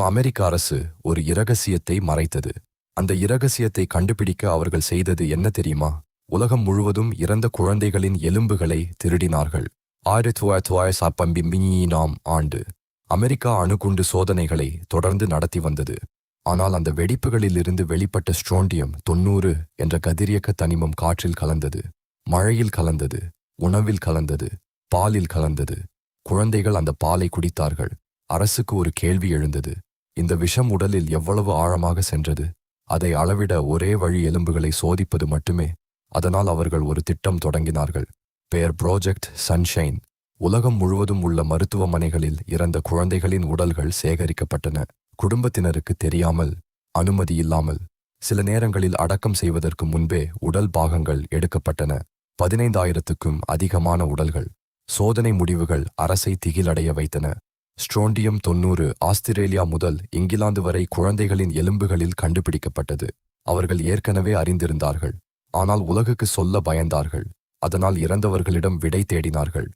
அமெரிக்க அரசு ஒரு இரகசியத்தை மறைத்தது. அந்த இரகசியத்தை கண்டுபிடிக்க அவர்கள் செய்தது என்ன தெரியுமா? உலகம் முழுவதும் இறந்த குழந்தைகளின் எலும்புகளை திருடினார்கள். 1950ஆம் ஆண்டு அமெரிக்கா அணுகுண்டு சோதனைகளை தொடர்ந்து நடத்தி வந்தது. ஆனால் அந்த வெடிப்புகளிலிருந்து வெளிப்பட்ட ஸ்ட்ரோண்டியம் 90 என்ற கதிரியக்க தனிமம் காற்றில் கலந்தது, மழையில் கலந்தது, உணவில் கலந்தது, பாலில் கலந்தது. குழந்தைகள் அந்த பாலை குடித்தார்கள். அரசுக்கு ஒரு கேள்வி எழுந்தது. இந்த விஷம் உடலில் எவ்வளவு ஆழமாக சென்றது? அதை அளவிட ஒரே வழி எலும்புகளை சோதிப்பது மட்டுமே. அதனால் அவர்கள் ஒரு திட்டம் தொடங்கினார்கள். பெயர் ப்ராஜெக்ட் சன்ஷைன். உலகம் முழுவதும் உள்ள மருத்துவமனைகளில் இறந்த குழந்தைகளின் உடல்கள் சேகரிக்கப்பட்டன. குடும்பத்தினருக்கு தெரியாமல், அனுமதி இல்லாமல், சில நேரங்களில் அடக்கம் செய்வதற்கு முன்பே உடல் பாகங்கள் எடுக்கப்பட்டன. 15,000க்கும் அதிகமான உடல்கள். சோதனை முடிவுகள் அரசை திகிலடைய வைத்தன. ஸ்ட்ரோண்டியம் 90 ஆஸ்திரேலியா முதல் இங்கிலாந்து வரை குழந்தைகளின் எலும்புகளில் கண்டுபிடிக்கப்பட்டது. அவர்கள் ஏற்கனவே அறிந்திருந்தார்கள், ஆனால் உலகுக்கு சொல்ல பயந்தார்கள். அதனால் இறந்தவர்களிடம் விடை தேடினார்கள்.